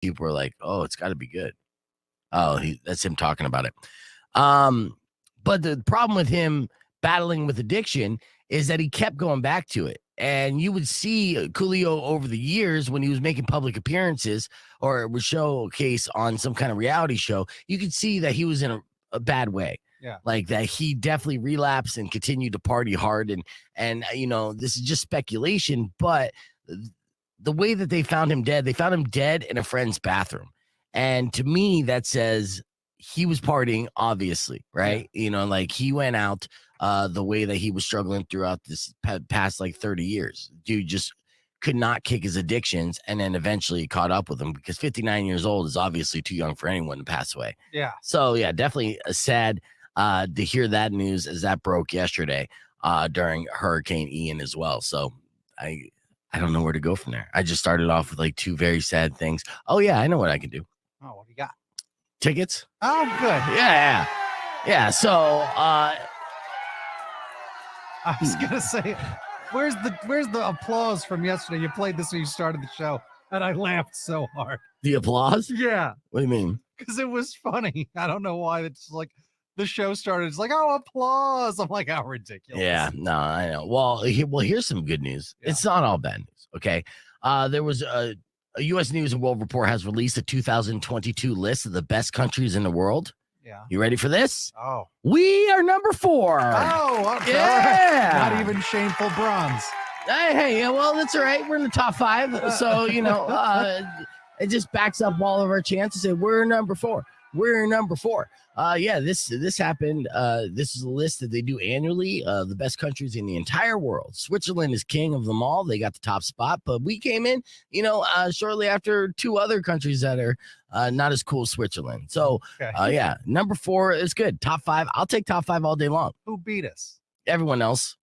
people were like, "Oh, it's got to be good." Oh, that's him talking about it. But the problem with him battling with addiction is that he kept going back to it. And you would see Coolio over the years when he was making public appearances or would showcase on some kind of reality show, you could see that he was in a bad way. Yeah. Like that he definitely relapsed and continued to party hard. And this is just speculation, but the way that they found him dead in a friend's bathroom. And to me, that says he was partying, obviously, right? Yeah. Like he went out the way that he was struggling throughout this past like 30 years. Dude just could not kick his addictions, and then eventually caught up with him because 59 years old is obviously too young for anyone to pass away. Yeah. So, yeah, definitely sad to hear that news as that broke yesterday during Hurricane Ian as well. So I don't know where to go from there. I just started off with like two very sad things. Oh, yeah, I know what I can do. Oh, what do you got? Tickets? Oh, good. Yeah. So I was gonna say, where's the applause from yesterday? You played this when you started the show, and I laughed so hard. The applause? Yeah. What do you mean? Because it was funny. I don't know why. It's like the show started. It's like, oh, applause. I'm like, how ridiculous. Yeah, no, I know. Well, here's some good news. Yeah. It's not all bad news. Okay. There was a U.S. News and World Report has released a 2022 list of the best countries in the world. Yeah. You ready for this? Oh. We are number 4. Oh, okay. Yeah. Not even shameful bronze. Hey, well, that's all right. We're in the top 5. So, it just backs up all of our chances. And we're number 4. We're number 4. This happened. This is a list that they do annually. The best countries in the entire world. Switzerland is king of them all. They got the top spot, but we came in, shortly after 2 other countries that are not as cool as Switzerland. So, number 4 is good. Top 5. I'll take top 5 all day long. Who beat us? Everyone else.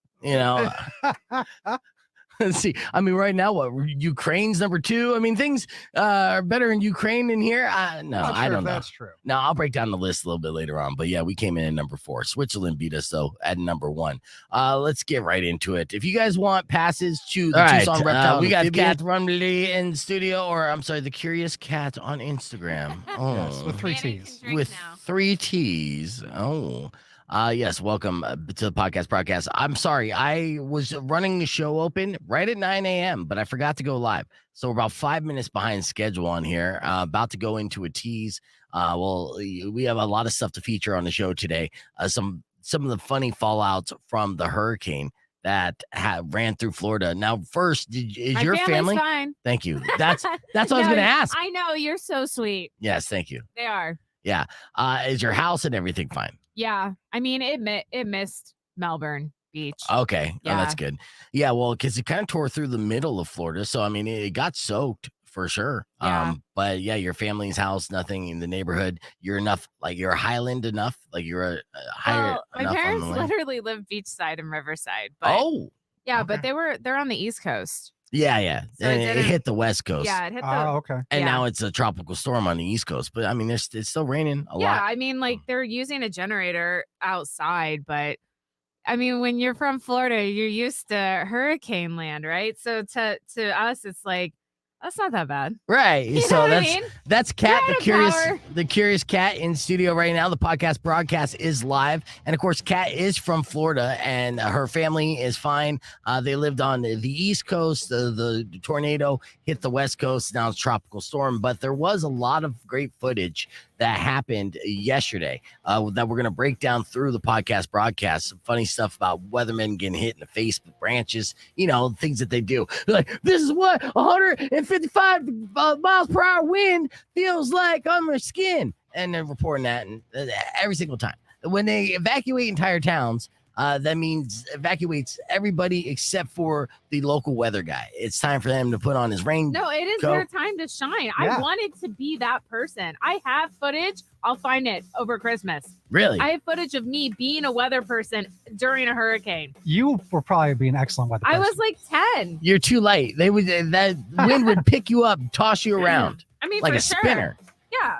Let's see. I mean, right now, Ukraine's number 2. I mean, things are better in Ukraine than here. No, I don't know. That's true. No, I'll break down the list a little bit later on. But yeah, we came in at number 4. Switzerland beat us though at number 1. Let's get right into it. If you guys want passes to the Tucson Reptile, we got Cat Rumley in studio, or I'm sorry, the Curious Cat on Instagram. Oh, yes, with 3 T's. With 3 T's. Oh. Yes, welcome to the podcast. I'm sorry, I was running the show open right at 9 a.m., but I forgot to go live. So we're about 5 minutes behind schedule on here. About to go into a tease. We have a lot of stuff to feature on the show today. Some of the funny fallouts from the hurricane that ran through Florida. Now, first, is your family fine? Thank you. That's what I was going to ask. I know, you're so sweet. Yes, thank you. They are. Yeah. Is your house and everything fine? Yeah, I mean, it missed Melbourne Beach. Okay, yeah. Oh, that's good. Yeah, well, because it kind of tore through the middle of Florida, so I mean, it got soaked for sure. Yeah. But yeah, your family's house, nothing in the neighborhood. You're enough, like you're a Highland enough, like you're a higher. My parents literally live beachside and Riverside. But yeah, okay. but they're on the East Coast. Yeah. So and it hit the West Coast. Yeah, it hit the. Okay. And now it's a tropical storm on the East Coast. But I mean, it's still raining a lot. Yeah, I mean, like they're using a generator outside, but I mean, when you're from Florida, you're used to hurricane land, right? So to us, it's like that's not that bad, right? You so know what I mean? That's Cat, the curious Cat in studio right now. The podcast broadcast is live, and of course, Cat is from Florida, and her family is fine. They lived on the East Coast. The tornado hit the West Coast. Now it's tropical storm, but there was a lot of great footage that happened yesterday that we're going to break down through the podcast broadcast. Some funny stuff about weathermen getting hit in the face with branches, things that they do. They're like, this is what 155 miles per hour wind feels like on their skin. And they're reporting that every single time. When they evacuate entire towns, that means evacuates everybody except for the local weather guy. It's time for them to put on his rain. No, it is their time to shine. Yeah. I wanted to be that person. I have footage. I'll find it over Christmas. Really? I have footage of me being a weather person during a hurricane. You were probably being an excellent weather person. I was like 10. You're too light. That wind would pick you up, toss you around. I mean, like for a sure. spinner. Yeah.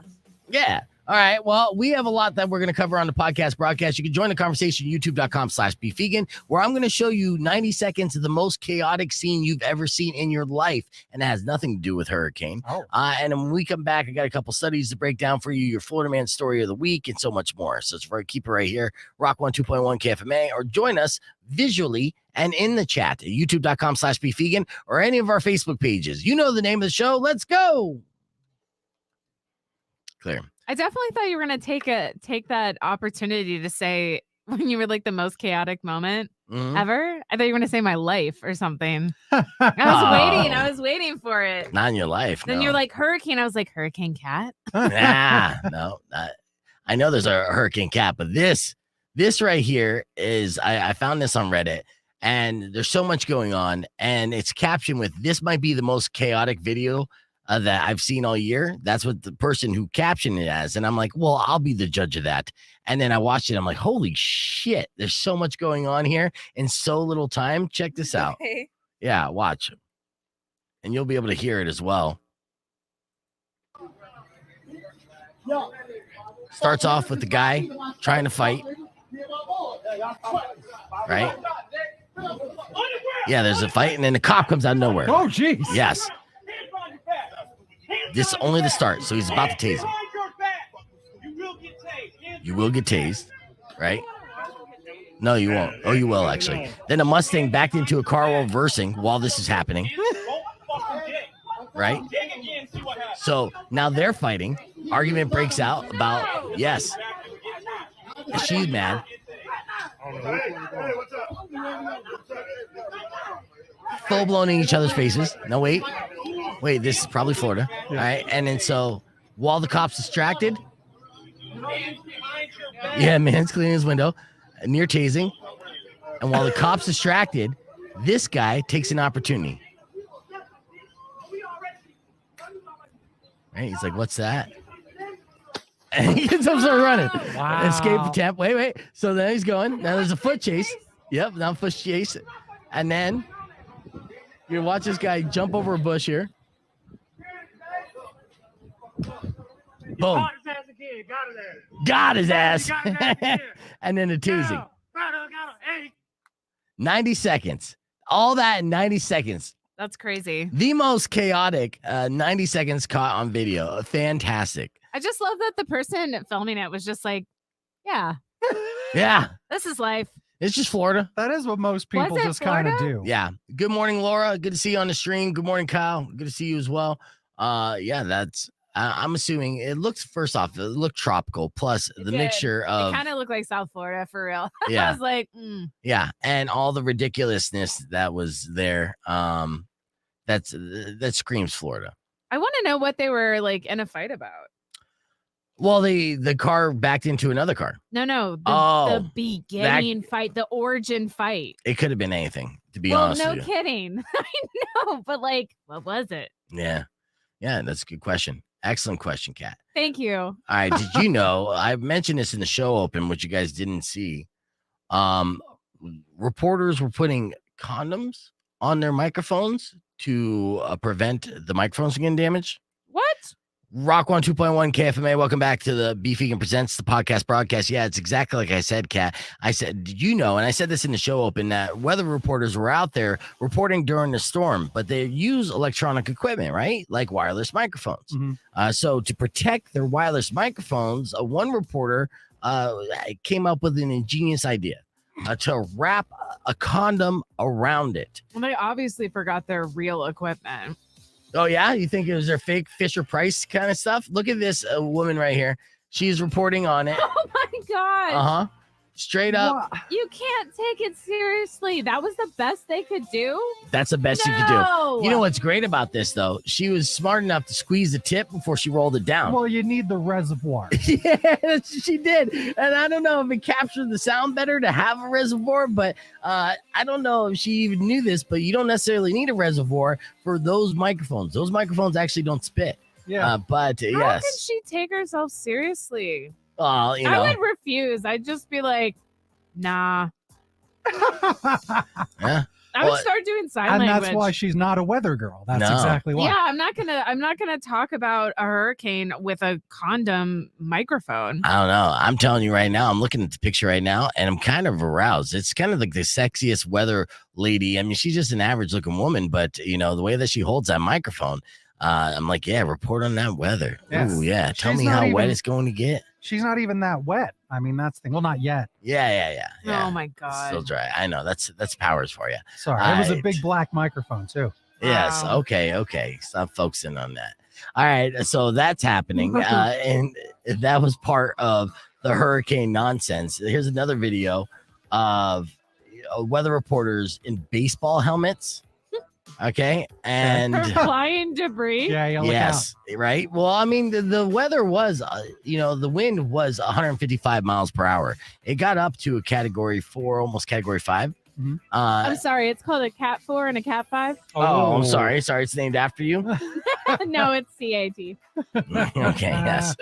Yeah. All right. Well, we have a lot that we're going to cover on the podcast broadcast. You can join the conversation, youtube.com/beefvegan, where I'm going to show you 90 seconds of the most chaotic scene you've ever seen in your life. And it has nothing to do with hurricane. And then when we come back, I got a couple studies to break down for you, your Florida Man story of the week, and so much more. So keep it right here, Rock 102.1 KFMA, or join us visually and in the chat at youtube.com/beefvegan or any of our Facebook pages. You know the name of the show. Let's go. Clear. I definitely thought you were gonna take that opportunity to say when you were like the most chaotic moment ever. I thought you were gonna say my life or something. I was waiting for it. Not in your life. Then you're like hurricane. I was like, Hurricane Cat. No. I know there's a Hurricane Cat, but this right here is I found this on Reddit, and there's so much going on, and it's captioned with, "This might be the most chaotic video that I've seen all year." That's what the person who captioned it as. And I'm like, well, I'll be the judge of that. And then I watched it. I'm like, holy shit, there's so much going on here in so little time. Check this out. Okay. Yeah, watch. And you'll be able to hear it as well. Starts off with the guy trying to fight. Right? Yeah, there's a fight, and then the cop comes out of nowhere. Oh, jeez. Yes. This is only the start, so he's about to tase him. You will get tased, right? No, you won't. Oh, you will, actually. Then a Mustang backed into a car while reversing while this is happening. Right? So now they're fighting. Argument breaks out about, yes. She's mad. Full blown in each other's faces. No, wait, this is probably Florida. All right. And then so while the cop's distracted, man's cleaning his window near tasing. And while the cop's distracted, this guy takes an opportunity. Right? He's like, what's that? And he ends up running. Wow. Escape attempt. Wait. So then he's going. Now there's a foot chase. Yep, now foot chase. And then you watch this guy jump over a bush here. Boom. Got his ass. And then the teasing. 90 seconds. All that in 90 seconds. That's crazy. The most chaotic 90 seconds caught on video. Fantastic. I just love that the person filming it was just like, yeah, this is life. It's just Florida. That is what most people just kind of do. Yeah. Good morning, Laura. Good to see you on the stream. Good morning, Kyle. Good to see you as well. That's, I'm assuming it looks, first off, it looked tropical. Plus the mixture of. It kind of looked like South Florida for real. Yeah. I was like, Yeah. And all the ridiculousness that was there. That screams Florida. I want to know what they were like in a fight about. Well, the car backed into another car. No. The beginning fight, the origin fight. It could have been anything, to be honest with you. No kidding. I know, but like, what was it? Yeah, that's a good question. Excellent question, Kat. Thank you. All right, did you know, I mentioned this in the show open, which you guys didn't see. Reporters were putting condoms on their microphones to prevent the microphones from getting damaged. What? Rock 102.1 KFMA. Welcome back to the Beef Vegan Presents, the podcast broadcast. Yeah, it's exactly like I said, Kat. I said, did you know, and I said this in the show open, that weather reporters were out there reporting during the storm, but they use electronic equipment, right? Like wireless microphones. Mm-hmm. So to protect their wireless microphones, one reporter came up with an ingenious idea to wrap a condom around it. Well, they obviously forgot their real equipment. Oh, yeah? You think it was their fake Fisher Price kind of stuff? Look at this woman right here. She's reporting on it. Oh, my God. Uh-huh. Straight up. You can't take it seriously. That was the best they could do? That's the best you could do. You know what's great about this, though? She was smart enough to squeeze the tip before she rolled it down. Well, you need the reservoir. Yeah, she did. And I don't know if it captured the sound better to have a reservoir, but I don't know if she even knew this, but you don't necessarily need a reservoir for those microphones. Those microphones actually don't spit. Yeah. But How yes. can she take herself seriously? You know. I would refuse. I'd just be like, nah. Yeah. I would start doing sign and language. that's why she's not a weather girl. That's No. exactly why. Yeah, I'm not gonna talk about a hurricane with a condom microphone. I don't know. I'm telling you right now, I'm looking at the picture right now and I'm kind of aroused. It's kind of like the sexiest weather lady. I mean, she's just an average looking woman, but you know, the way that she holds that microphone, I'm like, yeah, report on that weather. Yes. Ooh, yeah. Tell She's me not how even- wet it's going to get. She's not even that wet. I mean, that's the thing. Well, not yet. Yeah. Oh my It's god. still dry. I know. That's powers for you. Sorry. It was a Right. big black microphone, too. Yes. Wow. Okay. Stop focusing on that. All right. So that's happening. And that was part of the hurricane nonsense. Here's another video of weather reporters in baseball helmets. Okay. And For flying debris. Yeah, you look yes, right. Well, I mean, the weather was, the wind was 155 miles per hour. It got up to a category 4, almost category 5. Mhm. I'm sorry, it's called a Cat 4 and a Cat 5. Oh, I'm sorry. It's named after you. No, it's CAT. Okay, yes.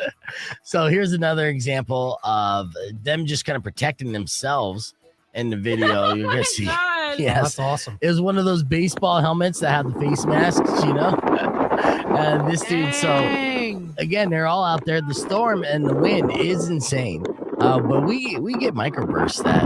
So here's another example of them just kind of protecting themselves in the video. You're gonna see. God. out. Yes. That's awesome. It was one of those baseball helmets that have the face masks, you know. And this dude, so Dang. again, they're all out there. The storm and the wind is insane. But we get microbursts that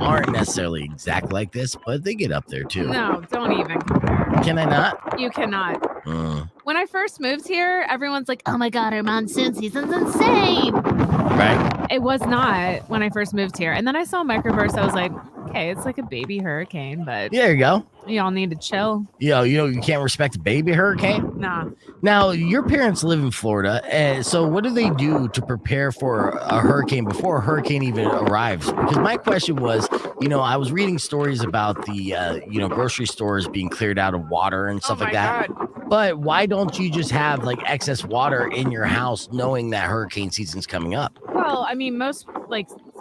aren't necessarily exact like this, but they get up there too. No, don't even compare. Can I not? You cannot. Mm, When I first moved here, everyone's like, oh my God, our monsoon season's insane. right? It was not when I first moved here. And then I saw microburst. I was like, okay, it's like a baby hurricane, but Yeah, there you go. y'all need to chill. You can't respect a baby hurricane. Nah. Now, your parents live in Florida, and so what do they do to prepare for a hurricane before a hurricane even arrives? Because my question was, I was reading stories about the, grocery stores being cleared out of water and stuff like that. God. But why don't you just have like excess water in your house, knowing that hurricane season's coming up? Well, I mean, most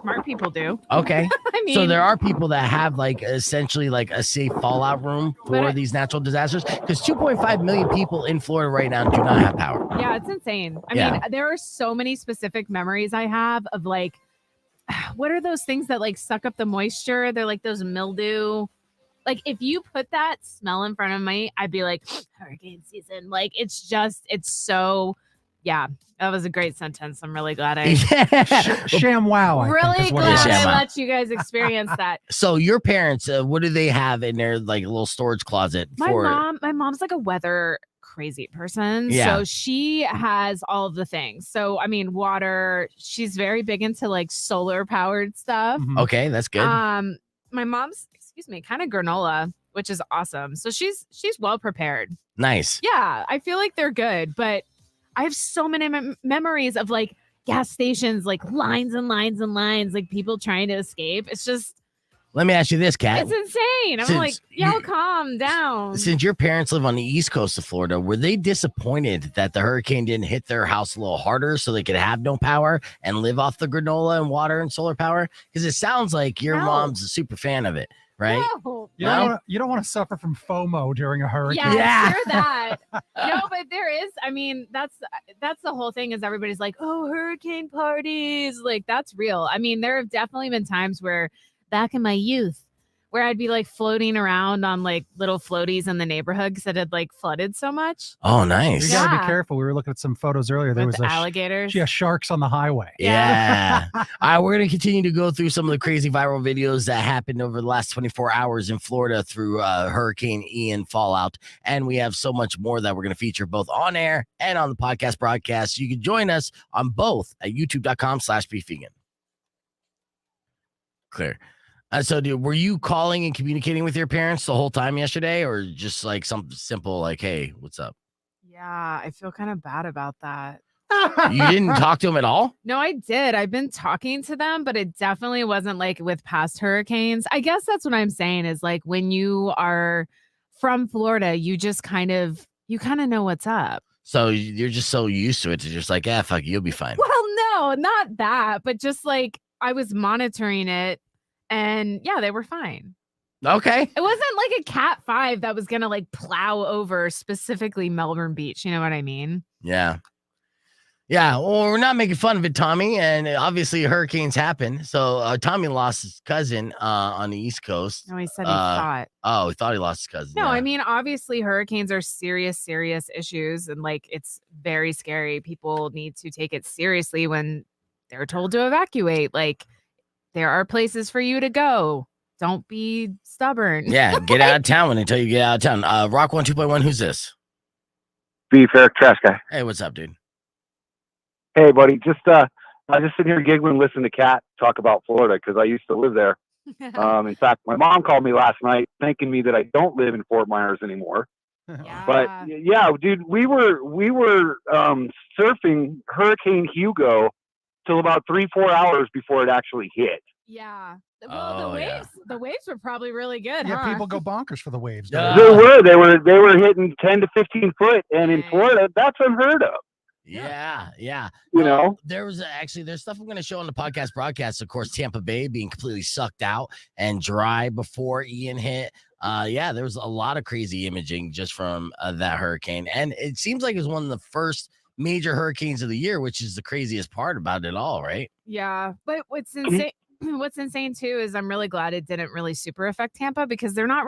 smart people do. Okay. I mean, So there are people that have essentially a safe fallout room for But these natural disasters, because 2.5 million people in Florida right now do not have power. yeah, it's insane. I Yeah. mean, there are so many specific memories I have of what are those things that suck up the moisture? They're like those mildew. Like if you put that smell in front of me, I'd be like, hurricane season. It's so, yeah, that was a great sentence. I'm really glad I ShamWow. I think, really is what glad it is. Yeah, I ShamWow. let you guys experience that. So your parents, what do they have in their little storage closet for? My mom's like a weather crazy person. Yeah. So she has all of the things. So I mean, water, she's very big into solar powered stuff. Mhm. Okay, that's good. My mom's, kind of granola, which is awesome. So she's well prepared. Nice. Yeah, I feel like they're good, but I have so many memories of gas stations, lines and lines and lines, people trying to escape. It's just, Let me ask you this, Kat. it's insane. I'm Since like, y'all you- calm down. Since your parents live on the east coast of Florida, were they disappointed that the hurricane didn't hit their house a little harder so they could have no power and live off the granola and water and solar power? Because it sounds like your No. mom's a super fan of it, right? No. You don't want to suffer from FOMO during a hurricane. Yeah, Yeah. sure that. No, but there is. I mean, that's the whole thing. Is everybody's like, oh, hurricane parties, that's real. I mean, there have definitely been times where, back in my youth, where I'd be floating around on little floaties in the neighborhood because it had flooded so much Oh, You nice. Yeah. gotta be careful. We were looking at some photos earlier. There with was alligators. sharks on the highway. Yeah. All right, we're going to continue to go through some of the crazy viral videos that happened over the last 24 hours in Florida through Hurricane Ian fallout. And we have so much more that we're going to feature both on air and on the podcast broadcast. You can join us on both at youtube.com/beefvegan. Clear. So, dude, were you calling and communicating with your parents the whole time yesterday, or just something simple hey, what's up? Yeah, I feel kind of bad about that. You didn't talk to them at all? No, I did. I've been talking to them, but it definitely wasn't with past hurricanes. I guess that's what I'm saying is when you are from Florida, you just kind of know what's up. So you're just so used to it to just fuck it, you'll be fine. Well, no, not that, but just I was monitoring it and yeah, they were fine. Okay. It wasn't a Cat 5 that was going to plow over specifically Melbourne Beach. You know what I mean? Yeah. Yeah, well, we're not making fun of it, Tommy, and obviously hurricanes happen. So Tommy lost his cousin on the East Coast. No, he said he thought. Oh, he thought he lost his cousin. No, yeah. I mean, obviously hurricanes are serious issues, and like it's very scary. People need to take it seriously when they're told to evacuate. Like there are places for you to go. Don't be stubborn. Yeah, get out of town when they tell you to get out of town. Rock 1 2.1, who's this? Beef Eric Trash Guy. Hey, what's up, dude? Hey, buddy. I just sitting here giggling, listening to Kat talk about Florida because I used to live there. In fact, my mom called me last night thanking me that I don't live in Fort Myers anymore. Yeah. But yeah, dude, we were surfing Hurricane Hugo till about 3-4 hours before it actually hit. Yeah. Well, the waves were probably really good. Yeah, huh? people go bonkers for the waves. Yeah. They were hitting 10 to 15 foot, and in Florida, that's unheard of. Yeah. You know, there's stuff I'm going to show on the podcast broadcast. Of course, Tampa Bay being completely sucked out and dry before Ian hit. There was a lot of crazy imaging just from that hurricane, and it seems like it was one of the first major hurricanes of the year, which is the craziest part about it all, right? Yeah, but what's insane too is I'm really glad it didn't really super affect Tampa because they're not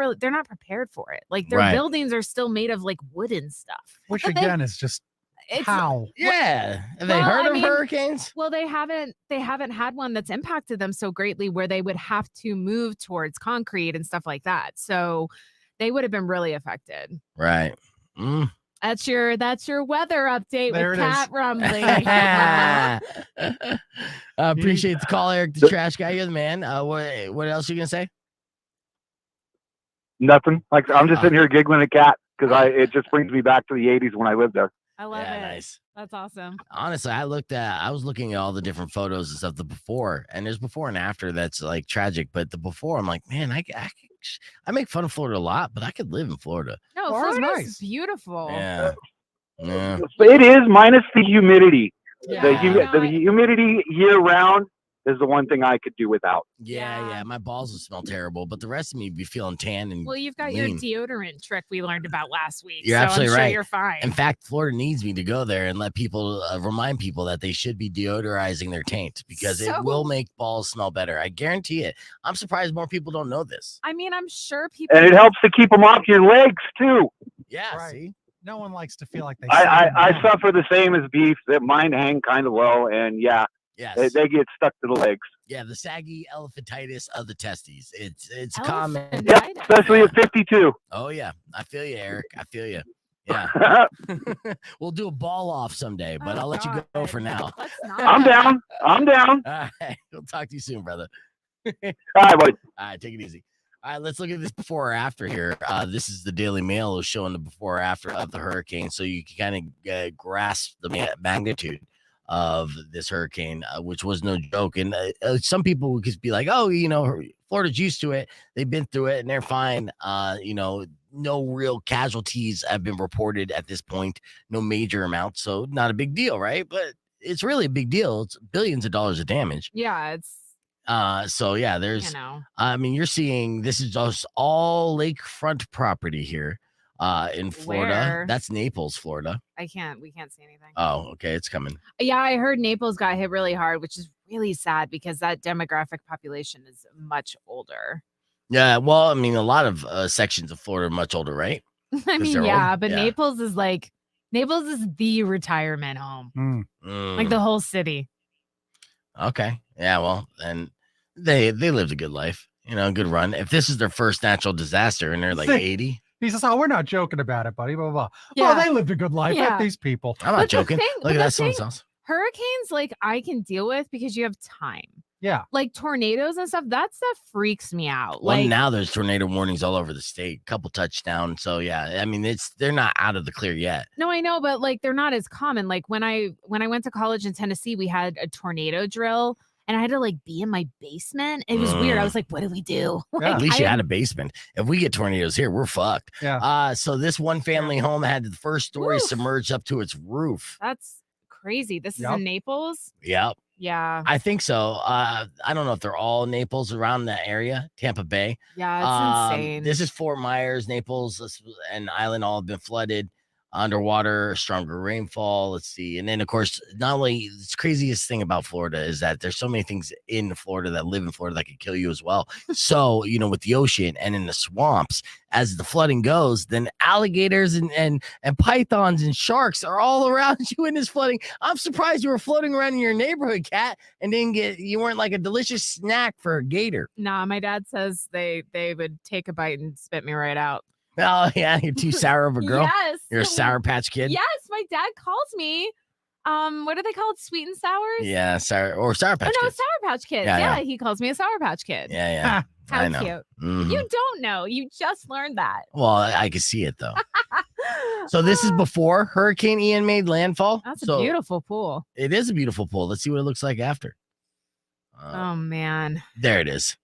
prepared for it. Like their buildings are still made of like wooden stuff, which again is just how. Yeah, have they heard of hurricanes? Well, they haven't had one that's impacted them so greatly where they would have to move towards concrete and stuff like that. So they would have been really affected. Right. That's your weather update There with it is. Cat Rumbling. Appreciate the call, Eric, the trash guy. You're the man. What else are you gonna say? Nothing. Like I'm just sitting here giggling at Kat because it just brings me back to the '80s when I lived there. I love it. Nice. That's awesome. Honestly, I was looking at all the different photos and stuff, the before, and there's before and after that's like tragic, but the before, I'm like, man, I make fun of Florida a lot, but I could live in Florida. No, Florida's Florida's nice. Beautiful. Yeah. It is minus the humidity. Yeah. The humidity year round is the one thing I could do without. Yeah. My balls will smell terrible, but the rest of me be feeling tan and Well, you've got lean. your deodorant trick we learned about last week. You're so absolutely I'm sure right. You're fine. In fact, Florida needs me to go there and let people remind people that they should be deodorizing their taint because it will make balls smell better. I guarantee it. I'm surprised more people don't know this. I mean, I'm sure people. And it helps to keep them off your legs too. Yeah. Right. See. No one likes to feel like they. I suffer the same as Beef. That mine hang kind of low, and Yes. they get stuck to the legs. Yeah, the saggy elephantitis of the testes. It's common. Yeah, especially at 52. Oh yeah, I feel you, Eric. I feel you. Yeah. We'll do a ball off someday, but I'll let you go for now. Let's not. I'm down. All right, we'll talk to you soon, brother. All right, buddy. All right, take it easy. All right, let's look at this before or after here. This is the Daily Mail is showing the before or after of the hurricane, so you can kind of grasp the magnitude of this hurricane, which was no joke. And some people would just be like, oh, Florida's used to it. They've been through it and they're fine. No real casualties have been reported at this point, no major amounts. So not a big deal, right? But it's really a big deal. It's billions of dollars of damage. Yeah, it's. There's, I mean, you're seeing this is just all lakefront property here in Florida. Where? That's Naples, Florida. We can't see anything. Oh, okay. It's coming. Yeah, I heard Naples got hit really hard, which is really sad because that demographic population is much older. Yeah. Well, I mean, a lot of sections of Florida are much older, right? I mean, yeah, but Yeah. Naples is the retirement home. Like the whole city. Okay. Yeah. Well, and they lived a good life, good run. If this is their first natural disaster and they're like 80. He says, "Oh, we're not joking about it, buddy." Blah blah blah. Yeah. Well, they lived a good life. Yeah. Like these people. I'm not joking. Look at that. Someone's house. Hurricanes, like I can deal with because you have time. Yeah. Like tornadoes and stuff, that stuff freaks me out. Well, Like now there's tornado warnings all over the state, couple touchdowns. So yeah, I mean, they're not out of the clear yet. No, I know, but like they're not as common. Like when I went to college in Tennessee, we had a tornado drill and I had to like be in my basement. It was weird. I was like, what do we do? Yeah. At least you had a basement. If we get tornadoes here, we're fucked. Yeah. So this one family home had the first story submerged up to its roof. That's crazy. This is in Naples. Yep. Yeah. I think so. I don't know if they're all Naples around that area, Tampa Bay. Yeah, it's insane. This is Fort Myers, Naples, and Island all have been flooded. underwater, stronger rainfall. Let's see. And then, of course, not only the craziest thing about Florida is that there's so many things in Florida that live in Florida that could kill you as well. So, with the ocean and in the swamps, as the flooding goes, then alligators and pythons and sharks are all around you in this flooding. I'm surprised you were floating around in your neighborhood, Cat, and you weren't like a delicious snack for a gator. Nah, my dad says they would take a bite and spit me right out. Oh, yeah, you're too sour of a girl. Yes. You're a Sour Patch Kid. Yes, my dad calls me. What are they called? Sweet and sours? Yeah, Sour Patch no, Kids. Sour Patch Kid. Yeah. He calls me a Sour Patch Kid. Yeah. How I know. cute. Mhm. You don't know. You just learned that. Well, I could see it though. So this is before Hurricane Ian made landfall. That's a beautiful pool. It is a beautiful pool. Let's see what it looks like after. Oh man. There it is.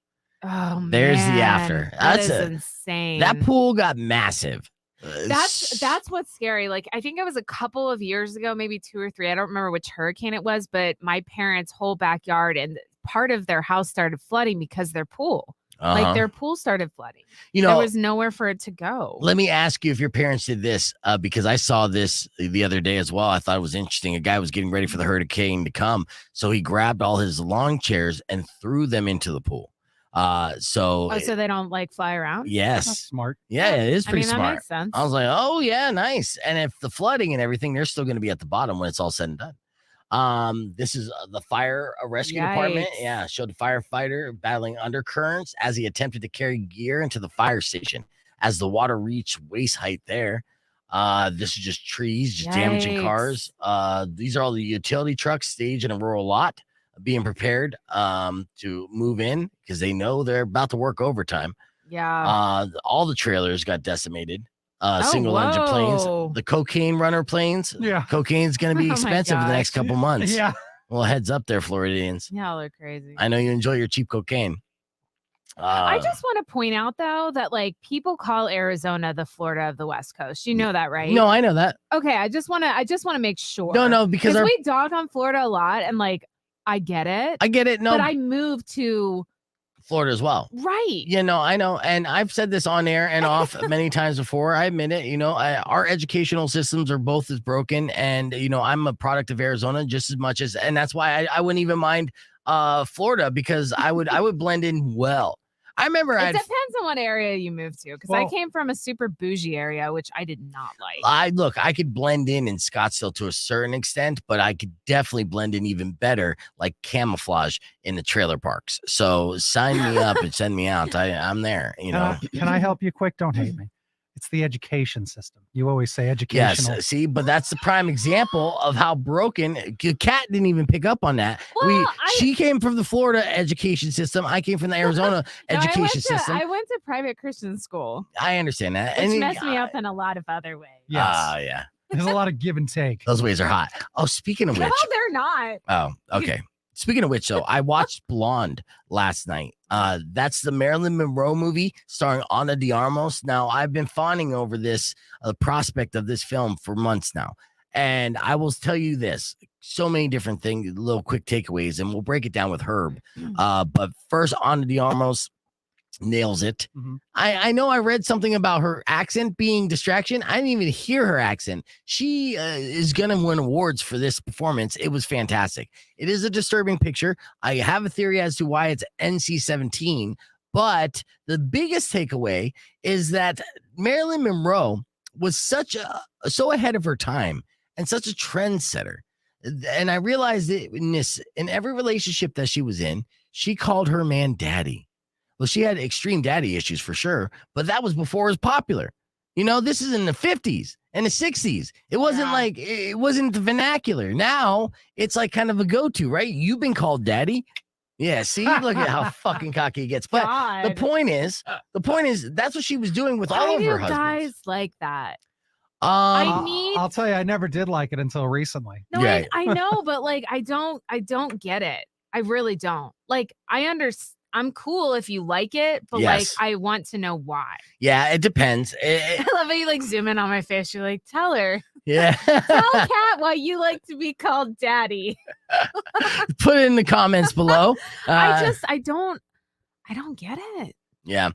Oh man. There's the after. That's insane. That pool got massive. That's what's scary. Like, I think it was a couple of years ago, maybe 2 or 3. I don't remember which hurricane it was, but my parents' whole backyard and part of their house started flooding because their pool. Like their pool started flooding. There was nowhere for it to go. Let me ask you if your parents did this, because I saw this the other day as well. I thought it was interesting. A guy was getting ready for the hurricane to come, so he grabbed all his lawn chairs and threw them into the pool. So they don't like fly around? Yes. That's smart. Yeah, it is pretty that smart. makes sense. I was like, oh yeah, nice. And if the flooding and everything, they're still going to be at the bottom when it's all said and done. This is the fire rescue department. Yeah, showed the firefighter battling undercurrents as he attempted to carry gear into the fire station as the water reached waist height there. This is just trees, just damaging cars. These are all the utility trucks staged in a rural lot being prepared to move in because they know they're about to work overtime. Yeah. All the trailers got decimated. Single engine planes, the cocaine runner planes. Yeah. Cocaine's going to be expensive in the next couple months. Yeah. Well, heads up there, Floridians. Y'all are crazy. I know you enjoy your cheap cocaine. I just want to point out, though, that like people call Arizona the Florida of the West Coast. You know that, right? No, I know that. Okay, I just want to make sure. No, because we dog on Florida a lot, and like I get it. No, but I moved to Florida as well. Right. I know. And I've said this on air and off many times before. I admit it. Our educational systems are both as broken. And, I'm a product of Arizona just as much as, and that's why I wouldn't even mind Florida because I would blend in well. I remember it depends on what area you move to because I came from a super bougie area, which I did not like. I could blend in Scottsdale to a certain extent, but I could definitely blend in even better, like camouflage in the trailer parks. So sign me up and send me out. I'm there. Can I help you quick? Don't hate me. It's the education system. You always say educational. Yes, see, but that's the prime example of how broken. Kat didn't even pick up on that. She came from the Florida education system. I came from the Arizona education system. I went to private Christian school. I understand that. Which messed me up in a lot of other ways. Yes. Yeah. There's a lot of give and take. Those ways are hot. Oh, speaking of which. No, they're not. Oh, okay. Speaking of which, though, I watched Blonde last night. That's the Marilyn Monroe movie starring Ana de Armas. Now, I've been fawning over this prospect of this film for months now. And I will tell you this, so many different things, little quick takeaways, and we'll break it down with Herb. But first, Ana de Armas nails it. Mm-hmm. I know I read something about her accent being distraction. I didn't even hear her accent. She is going to win awards for this performance. It was fantastic. It is a disturbing picture. I have a theory as to why it's NC-17, but the biggest takeaway is that Marilyn Monroe was so ahead of her time and such a trendsetter. And I realized it in every relationship that she was in, she called her man daddy. Well, she had extreme daddy issues for sure, but that was before it was popular. This is in the 50s and the 60s. It wasn't it wasn't the vernacular. Now it's like kind of a go-to, right? You've been called daddy. Yeah, see, look at how fucking cocky it gets. But the point is, that's what she was doing with all of her husbands. Guys like that. I'll tell you, I never did like it until recently. No, yeah. I know, but like, I don't get it. I really don't. Like, I understand. I'm cool if you like it, but like I want to know why. Yeah, it depends. I love how you like zoom in on my face. You're like, tell her. Yeah. Tell Kat why you like to be called daddy. Put it in the comments below. I don't get it. Yeah.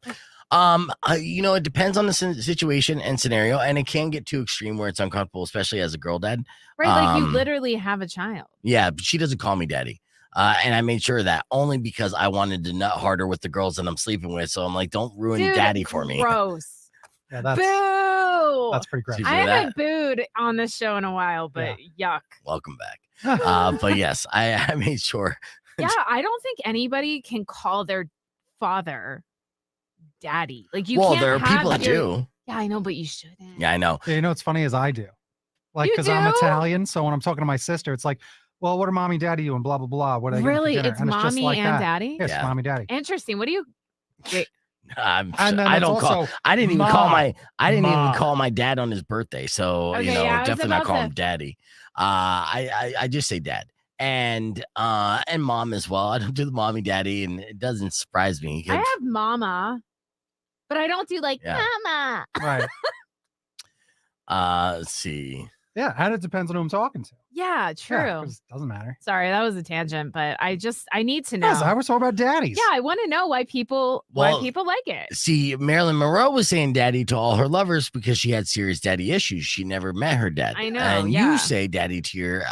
It depends on the situation and scenario, and it can get too extreme where it's uncomfortable, especially as a girl dad. Right, like you literally have a child. Yeah, but she doesn't call me daddy. And I made sure of that only because I wanted to nut harder with the girls that I'm sleeping with. So I'm like, don't ruin daddy for me. Gross. Yeah, Boo. that's pretty gross. I haven't booed on this show in a while, but yuck. Welcome back. But yes, I made sure. Yeah, I don't think anybody can call their father daddy. Like you can't there are have people that do. Yeah, I know, but you shouldn't. Yeah, I know. Yeah, what's funny is I do. Like, because I'm Italian, so when I'm talking to my sister, it's like, well, what are mommy, daddy you and blah blah blah. What are they really? It's Mommy like and that. daddy. Yes, mommy, daddy. Interesting. What do you? Wait. I didn't even call my dad on his birthday, so definitely not call him daddy. I just say dad and mom as well. I don't do the mommy daddy, and it doesn't surprise me. I have mama, but I don't do mama. Right. Let's see. Yeah, and it depends on who I'm talking to. Yeah, true. Yeah, it doesn't matter. Sorry, that was a tangent, but I need to know. Yes, I was talking about daddies. Yeah, I want to know why people like it. See, Marilyn Monroe was saying daddy to all her lovers because she had serious daddy issues. She never met her dad. I know. And you say daddy to your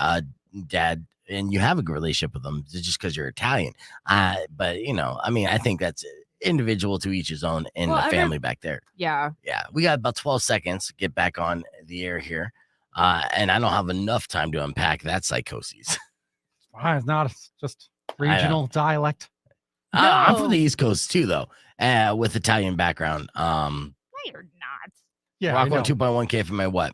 dad, and you have a good relationship with them just because you're Italian. But I think that's individual to each his own in the family back there. Yeah. Yeah. We got about 12 seconds to get back on the air here. And I don't have enough time to unpack that psychosis. It's not. It's just regional dialect. I'm from the East Coast too, though, with Italian background. No, you're not. Yeah, Rock 102.1 KFMA. What?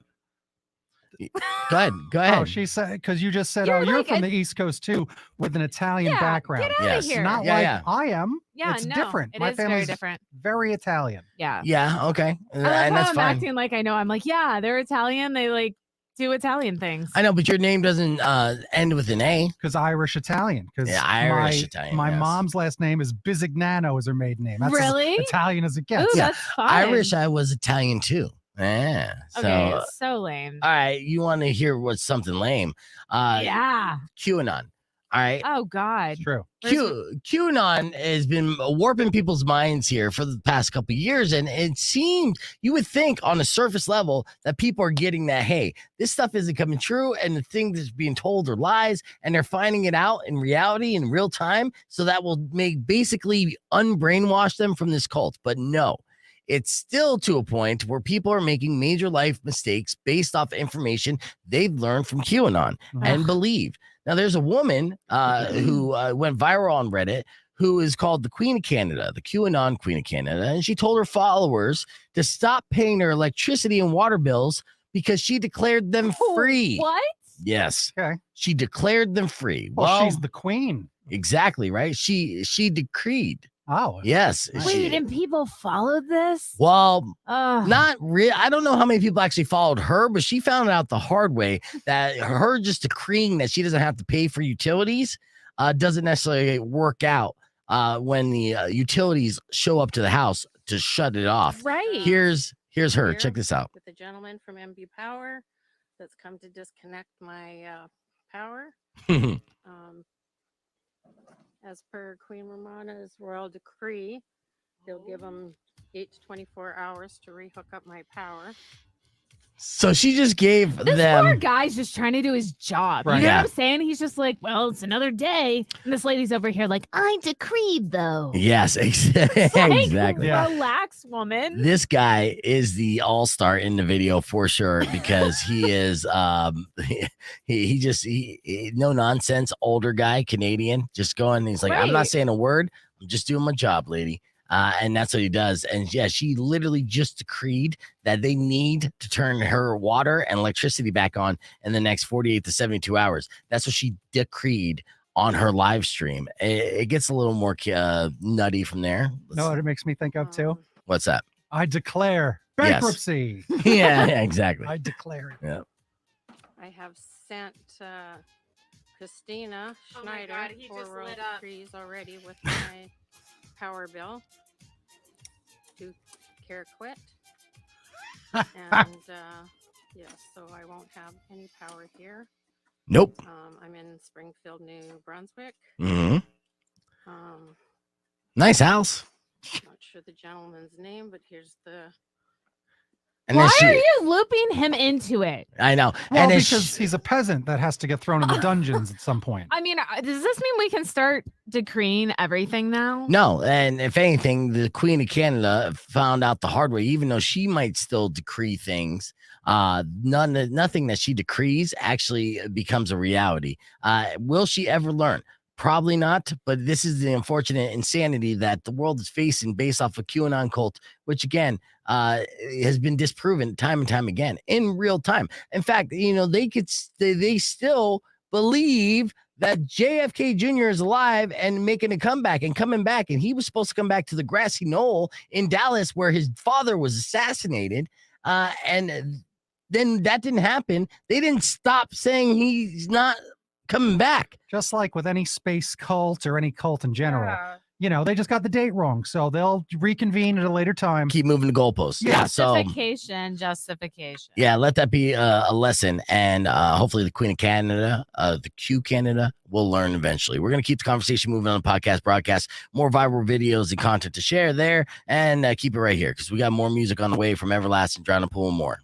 Go ahead. Oh, she said, because you just said, you're from the East Coast too, with an Italian background. Get out of here. Not like I am. Yeah, it's different. It My is family's very different. Very Italian. Yeah. Yeah. Okay. I love how that's I'm fine. acting like I know. I'm like, yeah, they're Italian. They do Italian things. I know, but your name doesn't end with an A. Because Irish Italian. Because Irish Italian. My mom's last name is Bizignano, is her maiden name. That's really as Italian as it gets. Ooh, that's fun. I wish I was Italian too. Yeah. Okay, it's so lame. All right, you want to hear what's something lame? Yeah. QAnon. All right. Oh God. It's true. QAnon has been warping people's minds here for the past couple of years, and it seemed you would think on a surface level that people are getting that, hey, this stuff isn't coming true, and the thing that's being told are lies, and they're finding it out in reality in real time, so that will basically unbrainwash them from this cult. But no. It's still to a point where people are making major life mistakes based off information they've learned from QAnon and believe. Now, there's a woman who went viral on Reddit who is called the Queen of Canada, the QAnon Queen of Canada. And she told her followers to stop paying their electricity and water bills because she declared them free. What? Yes. Okay. She declared them free. Well, she's the queen. Exactly, right? She decreed. Oh, yes. Wait, and people followed this? Well, not really. I don't know how many people actually followed her, but she found out the hard way that her just decreeing that she doesn't have to pay for utilities doesn't necessarily work out when the utilities show up to the house to shut it off. Right. Here's her. Check this out. With the gentleman from MB Power that's come to disconnect my power. As per Queen Romana's royal decree, they'll give them 8 to 24 hours to rehook up my power. So she just gave this them. poor guy's just trying to do his job. Right. You know Yeah. what I'm saying? He's just like, well, it's another day. And this lady's over here like, I decreed though. Yes, exactly. Yeah. Relax, woman. This guy is the all-star in the video for sure because he is he no nonsense older guy, Canadian, just going. He's like, I'm not Right. saying a word. I'm just doing my job, lady. And that's what he does. And yeah, she literally just decreed that they need to turn her water and electricity back on in the next 48 to 72 hours. That's what she decreed on her live stream. It gets a little more nutty from there. No, it makes me think of too. What's that? I declare Yes. bankruptcy. Yeah, exactly. I declare it. Yeah. I have sent Christina Oh my Schneider God, he 4 just royal lit up. decrees already with my power bill to care quit. And yes, so I won't have any power here. Nope. I'm in Springfield, New Brunswick. Hmm. Um, Nice house. Not sure the gentleman's name, but here's the. And Why then are you looping him into it? I know. Well, and then because he's a peasant that has to get thrown in the dungeons at some point. I mean, does this mean we can start decreeing everything now? no, and if anything, the Queen of Canada found out the hard way. Even though she might still decree things, nothing that she decrees actually becomes a reality. Will she ever learn? Probably not, but this is the unfortunate insanity that the world is facing based off of QAnon cult, which again has been disproven time and time again in real time. In fact, they still believe that JFK Jr. is alive and making a comeback and coming back, and he was supposed to come back to the grassy knoll in Dallas where his father was assassinated, and then that didn't happen. They didn't stop saying he's not coming back. Just like with any space cult or any cult in general. Yeah. They just got the date wrong. So they'll reconvene at a later time. Keep moving the goalposts. Justification. Yeah, let that be a lesson. And hopefully the Queen of Canada, the Q Canada, will learn eventually. We're going to keep the conversation moving on the podcast broadcast. More viral videos and content to share there. And keep it right here because we got more music on the way from Everlasting, Drowning Pool, and more.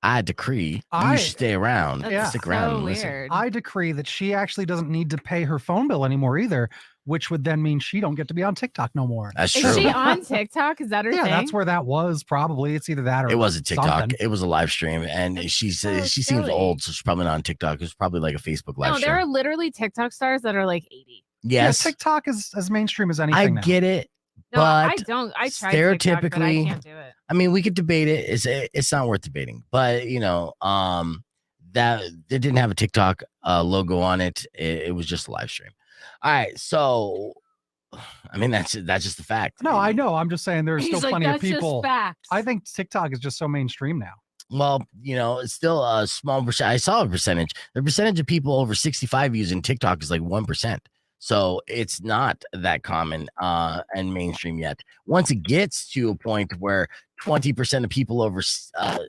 I decree you stay around. That's Stick around so and listen. weird. I decree that she actually doesn't need to pay her phone bill anymore either, which would then mean she don't get to be on TikTok no more. That's Is true. she on TikTok? Is that her Yeah, thing? that's where that was probably. It's either that or It was a TikTok. something. It was a live stream, and It's she so seems silly. old, so she's probably not on TikTok. It's probably like a Facebook live No, stream. there are literally TikTok stars that are like 80. Yes, Yeah, TikTok is as mainstream as anything I now. get it, No, I but don't. I tried TikTok, but I stereotypically, can't do it. I mean, we could debate it. It's not worth debating, but that it didn't have a TikTok logo on it. It was just a live stream. All right, so I mean that's just the fact. No, I know. I'm just saying there's He's still like, plenty of that's people. just facts. I think TikTok is just so mainstream now. Well, it's still a small percent. I saw a percentage. The percentage of people over 65 using TikTok is like 1%. So it's not that common and mainstream yet. Once it gets to a point where 20% of people over 20%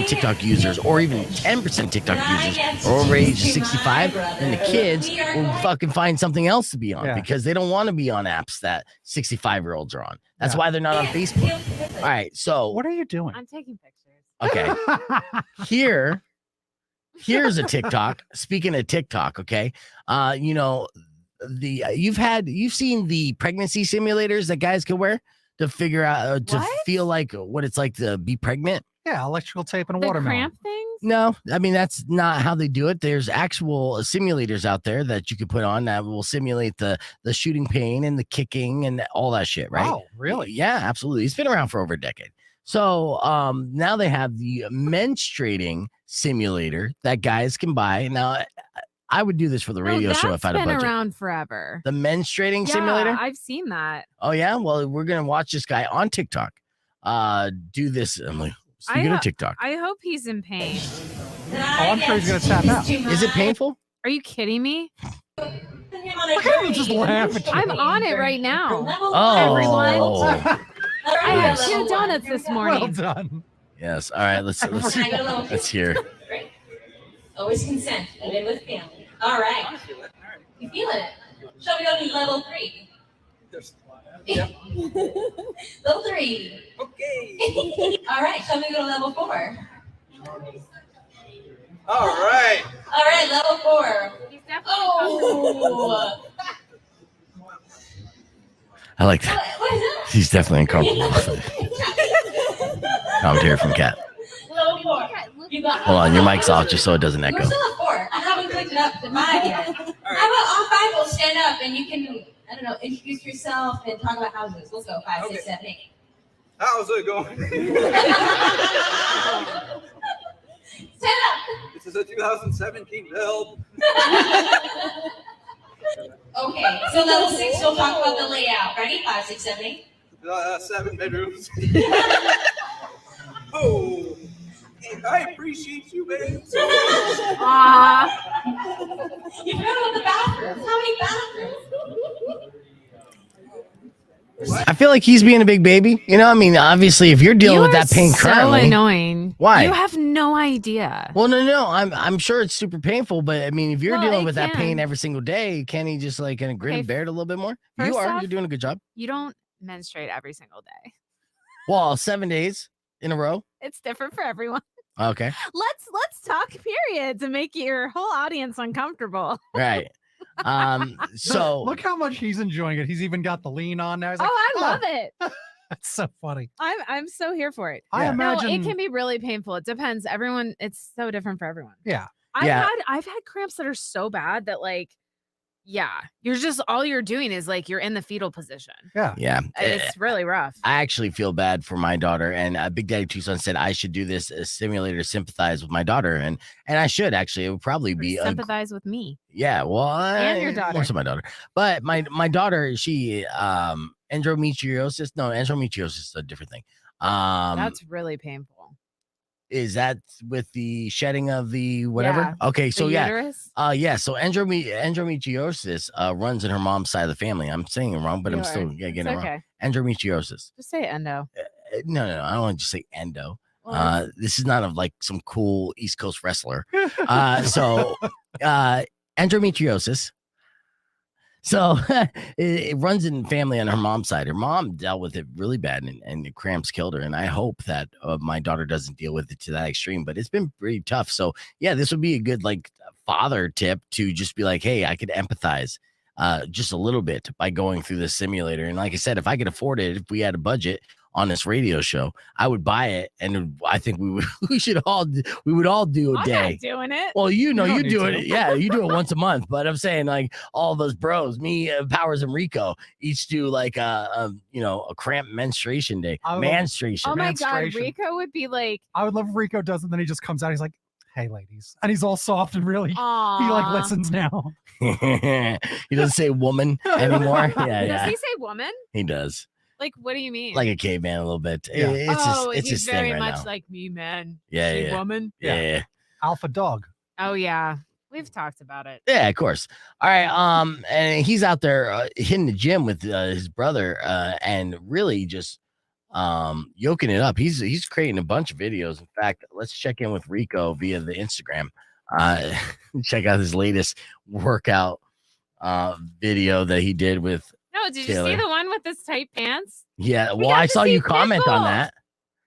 of TikTok users or even 10% of TikTok users are over age of 65, then the kids will fucking find something else to be on because they don't want to be on apps that 65-year-olds are on. That's why they're not on Facebook. All right, so what are you doing? I'm taking pictures. Okay. Here's a TikTok. Speaking of TikTok, okay. You've seen the pregnancy simulators that guys can wear to figure out to feel like what it's like to be pregnant. Yeah, electrical tape and a The watermelon. cramp things? No, I mean that's not how they do it. There's actual simulators out there that you can put on that will simulate the shooting pain and the kicking and all that shit, right? Oh, really? Yeah, absolutely. It's been around for over a decade. So now they have the menstruating simulator that guys can buy. Now, I would do this for the radio show if I had a budget. That's been around forever. The menstruating Yeah, simulator? I've seen that. Oh, yeah? Well, we're going to watch this guy on TikTok do this. I'm like, speaking of TikTok. I hope he's in pain. Oh, I'm sure he's going to tap out. Is it painful? Are you kidding me? Just laugh at you. I'm on it right now. Oh, everyone. I had Yes. 2 donuts this morning. Well done. Yes. All right. Let's hear. Great. Always consent, even with family. All right. You feeling it? Shall we go to level 3? Level 3. Okay. All right. Shall we go to level 4? All right. All right. Level 4. Oh. I like that. What is that? He's definitely uncomfortable. Commentary from Kat. Level 4. You got. Hold on, your mic's off just so it doesn't echo. We're still at 4. I haven't clicked it up to 5 yet. How about all 5 will stand up and you can, I don't know, introduce yourself and talk about houses. Let's go. 5, 6, 7, 8. How's it going? Stand up. This is a 2017 build. Okay, so level 6, we'll talk about the layout. Ready? 5, 6, 7, 8. 7 bedrooms. Oh, hey, I appreciate you, babe. Aw. You forgot about the bathrooms. How many bathrooms? There's 6. I feel like he's being a big baby. You know, I mean, obviously, if you're dealing with that pain so currently, annoying. Why? You have no idea. Well, no. I'm sure it's super painful, but I mean, if you're Well, dealing it with that pain can. every single day, can he just like grin Okay, and bear it a little bit more? You first are. off- You're doing a good job. You don't menstruate every single day. Well, 7 days in a row. It's different for everyone. Okay. Let's talk period to make your whole audience uncomfortable. Right. So Look how much he's enjoying it. He's even got the lean on now. He's like, I love it. That's so funny. I'm so here for it. I Yeah. imagine. No, it can be really painful. It depends. Everyone, it's so different for everyone. Yeah. Yeah. I've had cramps that are so bad that like, yeah, you're just all you're doing is like you're in the fetal position. Yeah. yeah, It's really rough. I actually feel bad for my daughter, and Big Daddy Tucson said I should do this simulator to sympathize with my daughter, and I should actually. It would probably be Sympathize with me. yeah. Well, And your daughter. more so my daughter, but my daughter, she endometriosis. No, endometriosis is a different thing. That's really painful. Is that with the shedding of the whatever? Okay, so The yeah. uterus? Yeah, so endometriosis runs in her mom's side of the family. I'm saying it wrong, but You I'm still are. getting It's it wrong. okay. Endometriosis. Just say endo. No, I don't want to just say endo. Well, This is not like some cool East Coast wrestler. So endometriosis. So it runs in family on her mom's side. Her mom dealt with it really bad, and the cramps killed her. And I hope that my daughter doesn't deal with it to that extreme. But it's been pretty tough. So yeah, this would be a good like father tip to just be like, hey, I could empathize just a little bit by going through this simulator. And like I said, if I could afford it, if we had a budget on this radio show, I would buy it, and I think we would all do a I'm day. not doing it. Well, you know, You you don't do need it. to. Yeah, you do it once a month. But I'm saying, like, all of us bros, me, Powers, and Rico, each do like a cramp menstruation day. I love- Menstruation. Oh my god, menstruation. Rico would be like, I would love if Rico does it, then he just comes out. He's like, hey, ladies. And he's all soft and really, "Aw." he like listens now. He doesn't say woman anymore. Yeah, Does yeah, he say woman? he does. Like, what do you mean? Like a caveman a little bit. Yeah. It's he's his very thing right much now. like me, man. Yeah, She yeah. woman. Yeah. Alpha dog. Oh yeah, we've talked about it. Yeah, of course. All right. And he's out there hitting the gym with his brother, and really just yoking it up. He's creating a bunch of videos. In fact, let's check in with Rico via the Instagram. Check out his latest workout video that he did with. No, did you Taylor. see the one with his tight pants? Yeah, We well, got I to saw see you comment on Pitbull. that.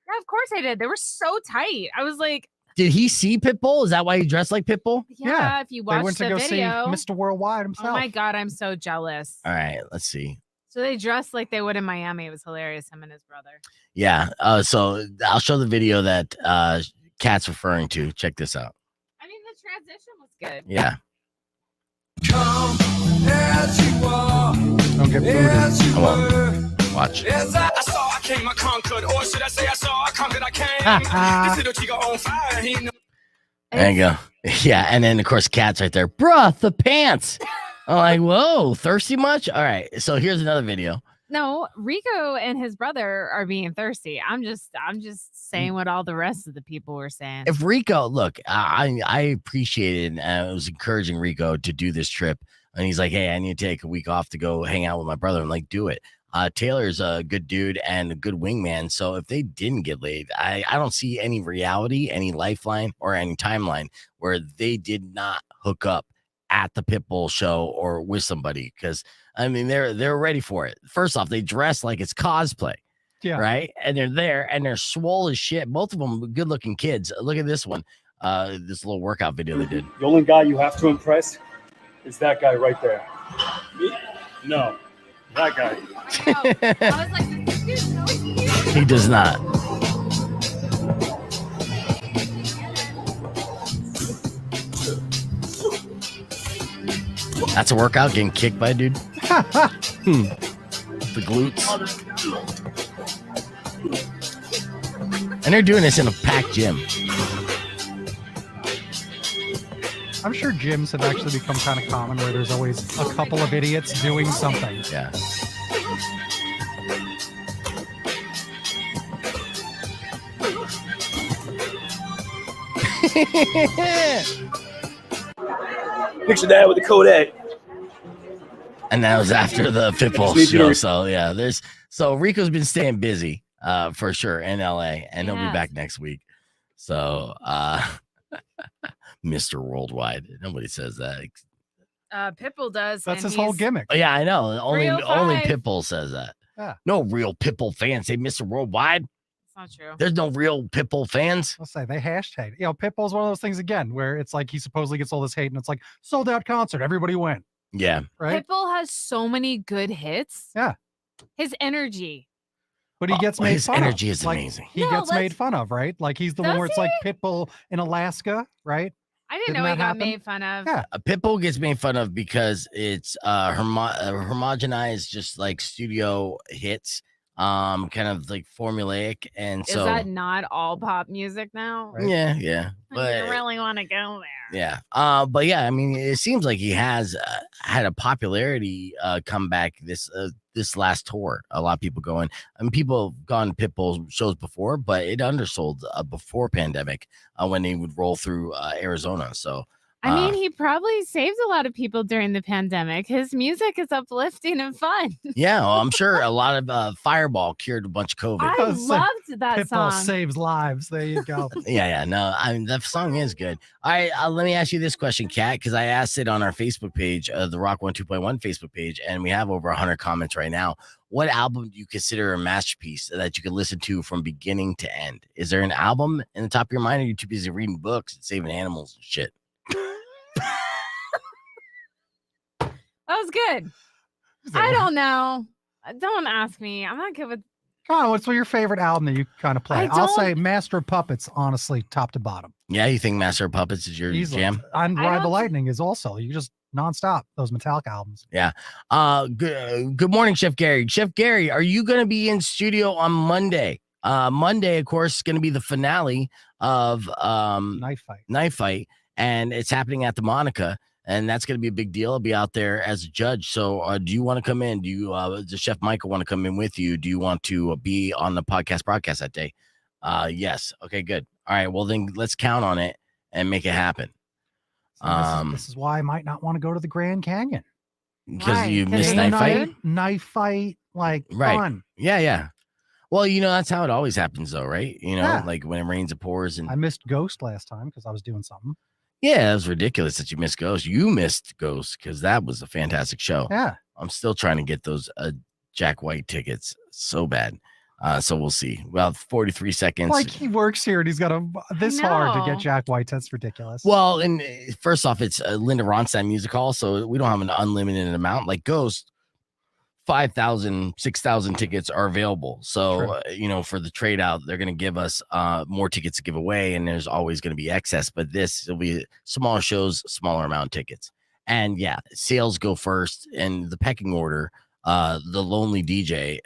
Yeah, of course I did. They were so tight. I was like, Did he see Pitbull? Is that why he dressed like Pitbull? yeah. If you They watch went to the go video, see Mr. Worldwide himself. oh my god, I'm so jealous. All right, let's see. So they dressed like they would in Miami. It was hilarious. Him and his brother. Yeah. So I'll show the video that Kat's referring to. Check this out. I mean, the transition was good. Yeah. Come as you are, Don't get booted. as you I won't. were. Watch. As I saw, I came, I conquered. Or should I say I saw, I conquered, I came. This little chico on fire. He know. There you go. Yeah, and then of course Kat's right there. Bruh, the pants. I'm like, whoa, thirsty much? All right. So here's another video. No, Rico and his brother are being thirsty. I'm just saying what all the rest of the people were saying. If Rico, look, I appreciated and it was encouraging Rico to do this trip. And he's like, hey, I need to take a week off to go hang out with my brother. I'm like, do it. Taylor's a good dude and a good wingman. So if they didn't get laid, I don't see any reality, any lifeline, or any timeline where they did not hook up at the Pitbull show or with somebody. Because I mean, they're ready for it. First off, they dress like it's cosplay. Yeah. Right. And they're there and they're swole as shit. Both of them good looking kids. Look at this one. This little workout video they did. The only guy you have to impress is that guy right there. Me? No, that guy. I was like, this dude's so cute. He does not. That's a workout, getting kicked by a dude. The glutes. And they're doing this in a packed gym. I'm sure gyms have actually become kind of common where there's always a couple of idiots doing something. Yeah. Picture that with the Kodak. And that was after the Pitbull Just need you to show. So yeah, there's So Rico's been staying busy for sure in LA, and he'll be Yes. back next week. So Mr. Worldwide. Nobody says that. Pitbull does. That's and his whole he's- gimmick. Oh, yeah, I know. Only 305. Pitbull says that. Yeah. No real Pitbull fans say Mr. Worldwide. It's not true. There's no real Pitbull fans. Let's say they hashtag. You know, Pitbull's one of those things again where it's like he supposedly gets all this hate and it's like sold out concert, everybody went. Yeah. Right. Pitbull has so many good hits. Yeah. His energy. But he gets made his fun energy of. is Like, amazing. He No, gets made let's- fun of, right? Like he's the one Does where it's like Pitbull in Alaska, right? I didn't Didn't know he that got happen? made fun of. Yeah. Pitbull gets made fun of because it's homogenized, just like studio hits, kind of like formulaic, and Is so that not all pop music now? Right. yeah, but you really want to go there. yeah, but yeah, I mean, it seems like he has had a popularity comeback this last tour. A lot of people going. I mean, people have gone to Pitbull shows before, but it undersold before pandemic when they would roll through Arizona. So. I mean, he probably saved a lot of people during the pandemic. His music is uplifting and fun. Yeah, well, I'm sure a lot of Fireball cured a bunch of COVID. I was like, loved that Pitbull song. saves lives. There you go. Yeah, no, I mean, that song is good. All right, let me ask you this question, Kat, because I asked it on our Facebook page, the Rock 102.1 Facebook page, and we have over 100 comments right now. What album do you consider a masterpiece that you could listen to from beginning to end? Is there an album in the top of your mind, or are you too busy reading books and saving animals and shit? That was good. I don't know. Don't ask me. I'm not good with. Come on, what's your favorite album that you kind of play? I I'll don't- say Master of Puppets, honestly, top to bottom. Yeah, you think Master of Puppets is your Easily. jam? And I Ride the don't- Lightning is also, you just nonstop, those Metallica albums. Good morning, Chef Gary. Chef Gary, are you going to be in studio on Monday? Monday, of course, is going to be the finale of Knife Fight. Knife Fight, and it's happening at the Monica, and that's going to be a big deal. I'll be out there as a judge. So do you want to come in? Do you does Chef Michael want to come in with you? Do you want to be on the broadcast that day? Yes. Okay, good. All right, well then let's count on it and make it happen. So this is why I might not want to go to the Grand Canyon. Because Why? you 'Cause missed there's Knife no Fight. food? Knife Fight, like Right. fun. Yeah. Well, that's how it always happens, though, right? Yeah. Like when it rains, it pours, and I missed Ghost last time because I was doing something. yeah, it was ridiculous that you missed Ghost. You missed Ghost because that was a fantastic show. Yeah. I'm still trying to get those Jack White tickets so bad. So we'll see. Well, 43 seconds. Like he works here and he's got this hard to know. get Jack White. That's ridiculous. Well, and first off, it's a Linda Ronstadt music hall, so we don't have an unlimited amount. Like Ghost, 5,000, 6,000 tickets are available. So, for the trade out, they're going to give us more tickets to give away, and there's always going to be excess. But this will be smaller shows, smaller amount of tickets. And yeah, sales go first, and the pecking order, the lowly DJ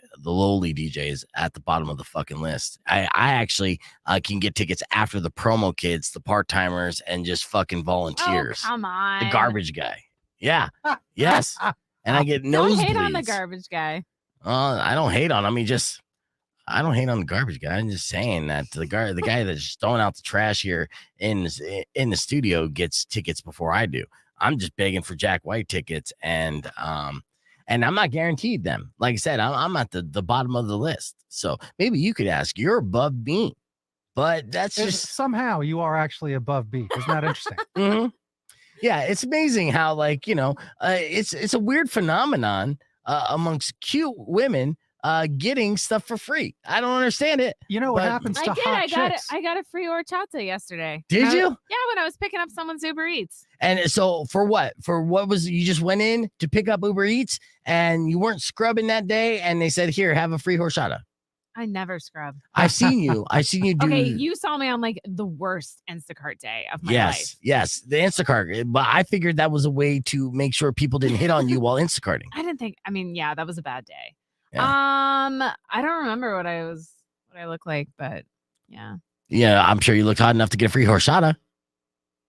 is at the bottom of the fucking list. I actually can get tickets after the promo kids, the part-timers, and just fucking volunteers. Oh, come on. The garbage guy. Yeah. Yes. And I get Don't nosebleeds. hate on the garbage guy. I don't hate on him. I don't hate on the garbage guy. I'm just saying that the guy that's just throwing out the trash here in the studio gets tickets before I do. I'm just begging for Jack White tickets, and I'm not guaranteed them. Like I said, I'm at the bottom of the list. So maybe you could ask. You're above me, but that's just somehow you are actually above B. Isn't that interesting? Mhm. Yeah, it's amazing how it's a weird phenomenon amongst cute women getting stuff for free. I don't understand it. You know what But- happens I to did. hot I got it. chicks? I got a free horchata yesterday. Did I- you? Yeah, when I was picking up someone's Uber Eats. And so for what? For what was you just went in to pick up Uber Eats and you weren't scrubbing that day and they said, "Here, have a free horchata." I never scrub. I've seen you do Okay, you saw me on like the worst Instacart day of my life. Yes, the Instacart. But I figured that was a way to make sure people didn't hit on you while Instacarting. I didn't think. I mean, yeah, that was a bad day. Yeah. I don't remember what I look like, but yeah. Yeah, I'm sure you looked hot enough to get a free horchata.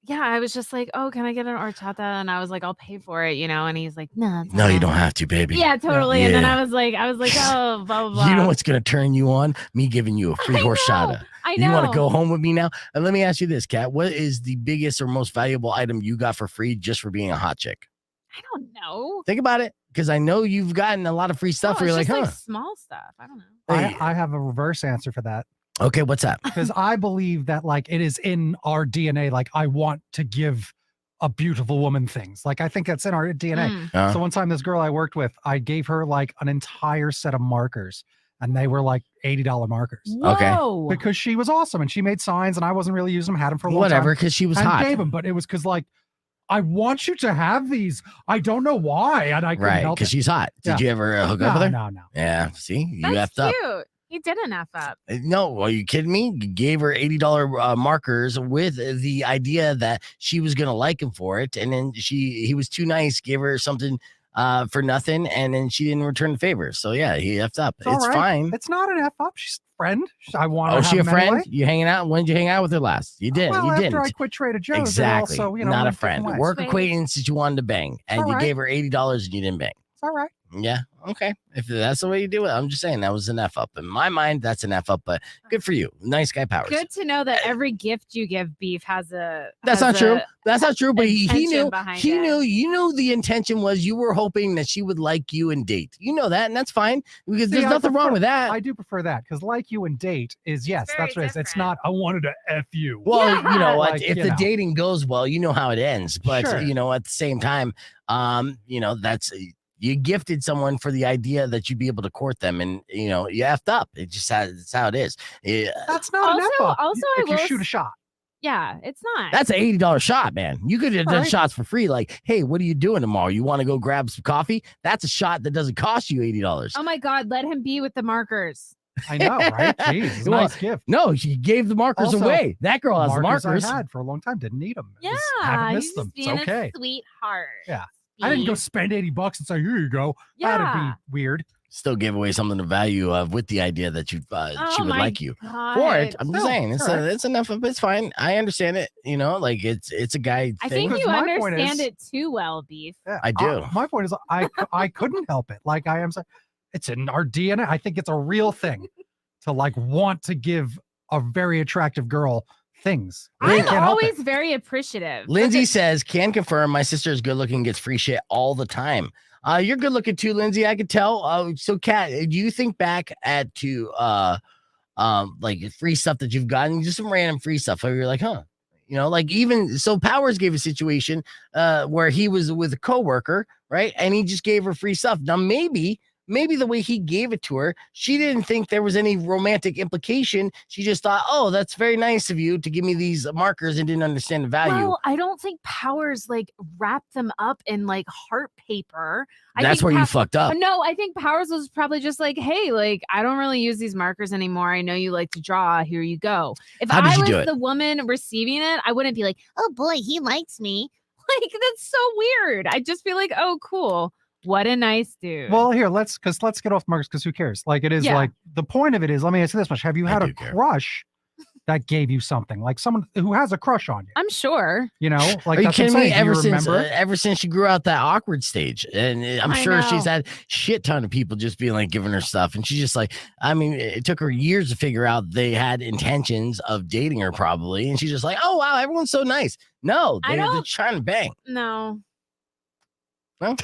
Yeah, I was just like, oh, can I get an horchata? And I was like, I'll pay for it, And he's like, no. it's No, you okay." don't have to, baby. Yeah, totally. And then Yeah. I was like, oh, blah blah blah. You know what's gonna turn you on? Me giving you a free I know. horchata. I know. You want to go home with me now? And let me ask you this, Kat. What is the biggest or most valuable item you got for free just for being a hot chick? I don't know. Think about it. Because I know you've gotten a lot of free stuff where you're it's like, just huh? small stuff. I don't know. I have a reverse answer for that. Okay, what's that? Because I believe that like it is in our DNA. Like I want to give a beautiful woman things. Like I think that's in our DNA. So one time this girl I worked with, I gave her like an entire set of markers, and they were like $80 markers. Whoa. Because she was awesome and she made signs and I wasn't really using them, had them for a long time. Whatever, because she was and hot. gave them, but it was because like, I want you to have these. I don't know why. And I couldn't Right, help because it. she's hot. Did Yeah. you ever hook up with her? No. Yeah, see? You That's effed up. cute. He didn't F up. No, are you kidding me? You gave her $80 markers with the idea that she was gonna like him for it, and then he was too nice, gave her something for nothing, and then she didn't return the favor. So yeah, he effed up. It's all right. fine. It's not an F up. She's a friend. I want. Oh, she a friend? Anyway. You hanging out? When did you hang out with her last? You didn't. Well, you after didn't. I quit Trader Joe's, Exactly. Also, you know, not a went different friend. ways. Work Wait. acquaintance that you wanted to bang, and all you right. gave her $80 and you didn't bang. It's all right. Yeah. Okay. If that's the way you do it, I'm just saying that was an F up. In my mind, that's an F up, but good for you. Nice guy powers. Good to know that every gift you give Beef has a. That's has not true. a That's not true. But he intention knew. behind He it. knew. You know the intention was you were hoping that she would like you and date. You know that, and that's fine because See, there's I nothing wrong prefer- with that. I do prefer that because like you and date is yes, It's that's very what it is. It's different. not I wanted to F you. Well, Yeah. you know what? Like, if you the know. dating goes well, you know how it ends. But Sure. you know, at the same time, you know, that's you gifted someone for the idea that you'd be able to court them, and you know, you effed up. It's how it is. That's not an F up. Also, if you I will shoot a shot. Yeah, it's not. That's an $80 shot, man. You could have done Right. shots for free. Like, hey, what are you doing tomorrow? You want to go grab some coffee? That's a shot that doesn't cost you $80. Oh my God, let him be with the markers. I know, right? Jeez, it's a Well, nice gift. No, she gave the markers Also, away. That girl has the markers. I had for a long time. Didn't need them. Yeah, haven't he's missed them. just It's being okay. a sweetheart. Yeah. I didn't go Beef. spend $80 and say, here you go. Yeah. That'd be weird. Still gave away something of value with the idea that you she Oh would my like you God. for it. I'm just No, saying it's all right. it's enough of it's fine. I understand it. You know, like it's a guy I thing. think you Because my point understand is- it too well, Beef. Yeah, I do. my point is, I couldn't help it. Like I am saying, it's in our DNA. I think it's a real thing to like want to give a very attractive girl things. I I'm can't help it. always very appreciative. Lindsay says, can confirm my sister is good looking, gets free shit all the time. You're good looking too, Lindsay. I could tell. So, Kat, do you think back to like free stuff that you've gotten, just some random free stuff where you're like, huh? You know, like even so Powers gave a situation where he was with a coworker, right? And he just gave her free stuff. Now, maybe the way he gave it to her, she didn't think there was any romantic implication. She just thought, oh, that's very nice of you to give me these markers, and didn't understand the value. Well, I don't think Powers like wrapped them up in like heart paper. That's where you fucked up. No, I think Powers was probably just like, hey, like I don't really use these markers anymore. I know you like to draw. Here you go. If How did I you was do it? the woman receiving it, I wouldn't be like, oh boy, he likes me. Like that's so weird. I'd just be like, oh, cool. What a nice dude. Well, here, let's get off markers because who cares? Like it is Yeah. like the point of it is, let me ask you this much. Have you I had a do care. crush that gave you something? Like someone who has a crush on you, I'm sure. you know? Like Are you that's what I'm kidding me? saying. Do you remember? Ever since she grew out that awkward stage, and I'm I sure she's know. had shit ton of people just being like giving her stuff, and she's just like, I mean, it took her years to figure out they had intentions of dating her probably, and she's just like, oh wow, everyone's so nice. No, I they're don't- trying to bang. No. No?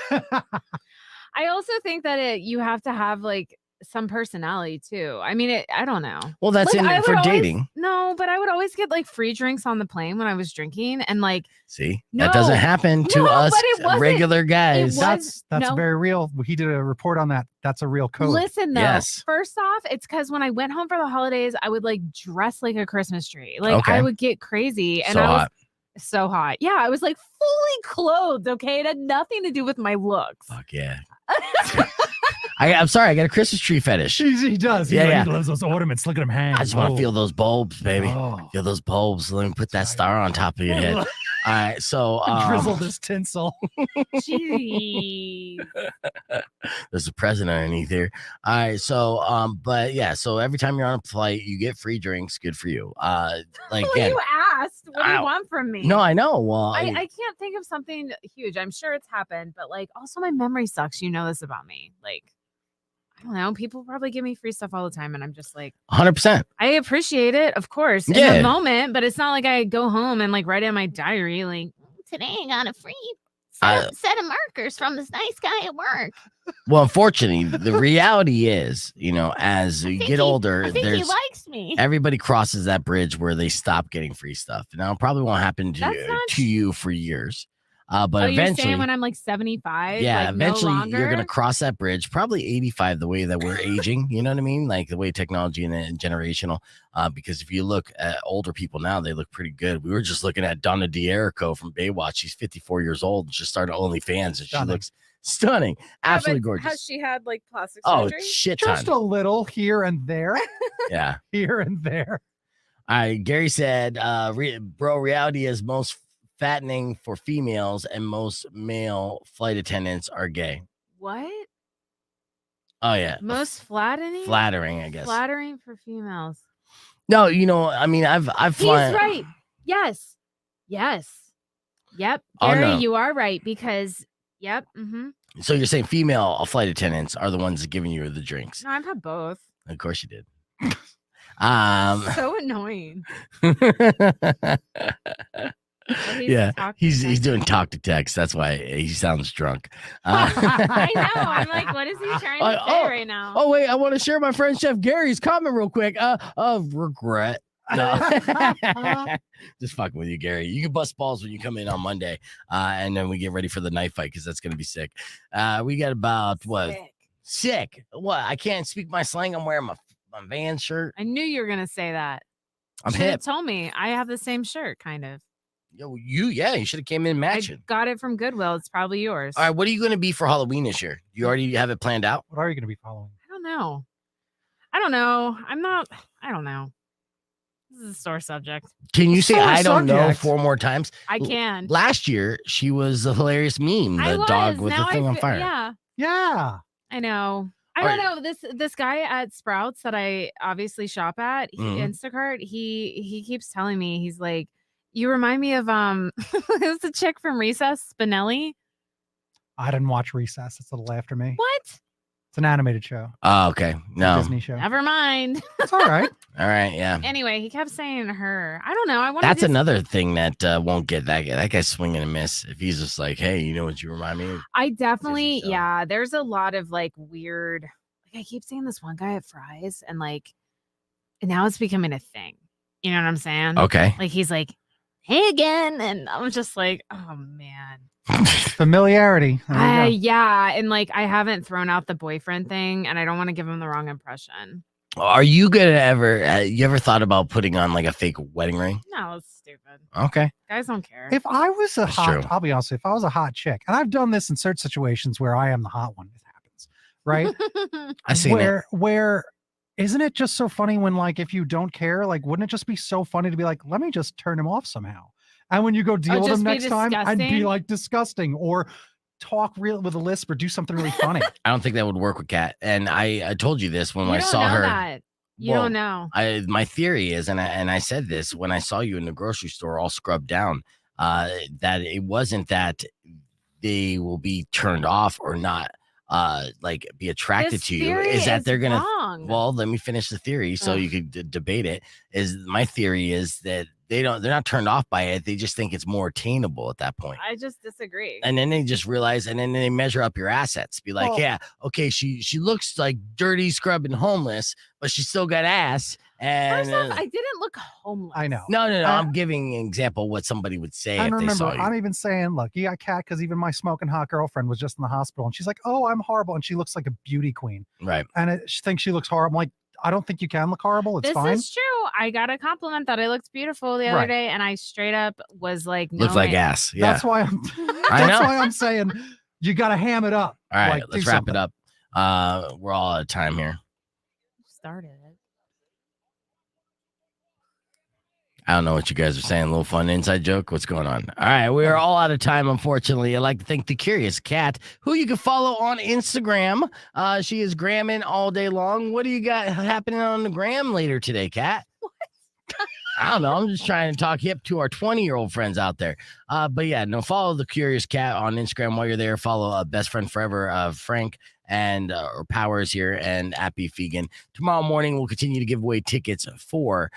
I also think that you have to have like some personality too. I mean, I don't know. Well, that's Like, in I it for would always- dating. No, but I would always get like free drinks on the plane when I was drinking, and like See, No. that doesn't happen to No, us but it wasn't- regular guys. was- That's no. very real. He did a report on that. That's a real code. listen though. Yes. First off, it's because when I went home for the holidays, I would like dress like a Christmas tree. Like Okay. I would get crazy, and So I was hot. so hot. Yeah, I was like fully clothed. Okay, it had nothing to do with my looks. Fuck yeah. I'm sorry, I got a Christmas tree fetish. He does. Yeah. He loves those ornaments. Look at him hang. I just want to feel those bulbs, baby. Oh. Feel those bulbs. Let me put that star on top of your head. All right, so Drizzle this tinsel. Jeez. there's a present underneath here. All right, so but yeah, so every time you're on a flight, you get free drinks. Good for you. Like Well, again, you asked. What do you Ow. want from me? no, I know. Well, I can't think of something huge. I'm sure it's happened, but like also my memory sucks. You know this about me. Like, I don't know. People probably give me free stuff all the time, and I'm just like, 100%. I appreciate it, of course, in Yeah. the moment, but it's not like I go home and like write in my diary, like, today I got a free set of markers from this nice guy at work. Well, unfortunately, the reality is, as you get older, I think he likes me. Everybody crosses that bridge where they stop getting free stuff. Now, it probably won't happen to you for years. But eventually, you're saying when I'm like 75, yeah, eventually no you're going to cross that bridge, probably 85, the way that we're aging, you know what I mean? Like the way technology and generational, because if you look at older people now, they look pretty good. We were just looking at Donna D'Errico from Baywatch. She's 54 years old. Just started OnlyFans and she looks stunning. Absolutely gorgeous. Has she had like plastic surgery? Oh, shit ton. Just a little here and there. Yeah. Here and there. All right. Gary said, bro, reality is most fattening for females and most male flight attendants are gay. What? Oh, yeah. Most flattering? Flattering, I guess. Flattering for females. No, I mean, I've flown. He's right. Yes. Yep. Oh, Gary, no. you are right because, yep. Mm-hmm. So you're saying female flight attendants are the ones giving you the drinks? No, I've had both. Of course you did. So annoying. Yeah, he's doing talk to text. That's why he sounds drunk. I know. I'm like, what is he trying to say right now? Oh wait, I want to share my friend Chef Gary's comment real quick. Of regret. No. Just fucking with you, Gary. You can bust balls when you come in on Monday, and then we get ready for the night fight because that's gonna be sick. We got about what? Sick. What? I can't speak my slang. I'm wearing my Vans shirt. I knew you were gonna say that. I'm hip. hip. Told me I have the same shirt, kind of. Yo, you should have came in matching. I got it from Goodwill. It's probably yours. All right, what are you going to be for Halloween this year? You already have it planned out? What are you going to be following? I don't know. I don't know. This is a sore subject. Can you say I don't know 4 more times? I can. Last year, she was a hilarious meme. The dog with the thing on fire. Yeah. I know. I don't know. This guy at Sprouts that I obviously shop at, Instacart, he keeps telling me, he's like, you remind me of it was the chick from Recess, Spinelli. I didn't watch Recess. It's a little after me. What? It's an animated show. Oh, okay. No. Disney show. Never mind. It's all right. All right, yeah. Anyway, he kept saying her. I don't know. That's another thing that won't get that guy. That guy's swinging a miss. If he's just like, hey, you know what you remind me of? I definitely, yeah. There's a lot of like weird. Like I keep seeing this one guy at Fry's, and now it's becoming a thing. You know what I'm saying? Okay. Like he's like, hey again, and I'm just like, oh man. Familiarity. Yeah, and I haven't thrown out the boyfriend thing, and I don't want to give him the wrong impression. Are you gonna you ever thought about putting on a fake wedding ring? No, it's stupid. Okay. Guys don't care. If I was I'll be honest, if I was a hot chick, and I've done this in certain situations where I am the hot one, it happens, right? I see where isn't it just so funny when if you don't care, wouldn't it just be so funny to be like, let me just turn him off somehow? And when you go deal with him next time, I'd be disgusting or talk real with a lisp or do something really funny. I don't think that would work with Kat. And I told you this when I saw her. That. You don't know. My theory is, and I said this when I saw you in the grocery store all scrubbed down, that it wasn't that they will be turned off or not. Be attracted to you is that they're gonna well, let me finish the theory so you could debate it. Is my theory is that they're not turned off by it, they just think it's more attainable at that point. I just disagree. And then they just realize, and then they measure up your assets, be like, yeah, okay, she looks like dirty, scrubbed, and homeless, but she still got ass. And first off, I didn't look homeless. I know. No. I'm giving an example of what somebody would say if they saw you. I'm even saying, look, you got Kat, because even my smoking hot girlfriend was just in the hospital, and she's like, oh, I'm horrible, and she looks like a beauty queen. Right. And she thinks she looks horrible. I'm like, I don't think you can look horrible. It's fine. This is true. I got a compliment that I looked beautiful the other day, and I straight up was like, no, looked like ass. Yeah. That's why I'm saying you got to ham it up. All right, let's wrap it up. We're all out of time here. Started it. I don't know what you guys are saying. A little fun inside joke. What's going on? All right. We are all out of time, unfortunately. I'd like to thank the Curious Cat, who you can follow on Instagram. She is gramming all day long. What do you got happening on the gram later today, Cat? What? I don't know. I'm just trying to talk hip to our 20-year-old friends out there. But yeah, follow the Curious Cat on Instagram while you're there. Follow Best Friend Forever, Frank, and or Powers here, and at Beef Vegan. Tomorrow morning, we'll continue to give away tickets for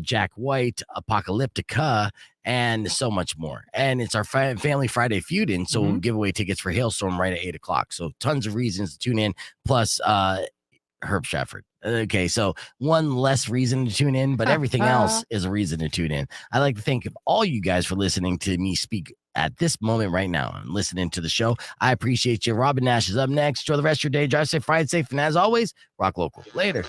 Jack White, Apocalyptica, and so much more. And it's our Family Friday feud in, so we'll give away tickets for Hailstorm right at 8 o'clock. So tons of reasons to tune in, plus Herb Stratford. Okay, so one less reason to tune in, but everything else is a reason to tune in. I'd like to thank all you guys for listening to me speak at this moment right now and listening to the show. I appreciate you. Robin Nash is up next. Enjoy the rest of your day. Drive safe, ride safe, and as always, rock local. Later.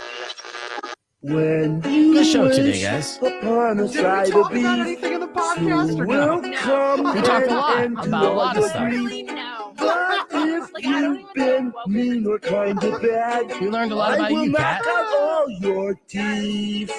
Good show today, guys. Did we talk about anything in the podcast or no? We talked a lot about a lot of stuff. Really? No. But if Like, I don't you've even know been what we mean or kind of bad, We learned a lot about I will you, knock Kat. out all your teeth.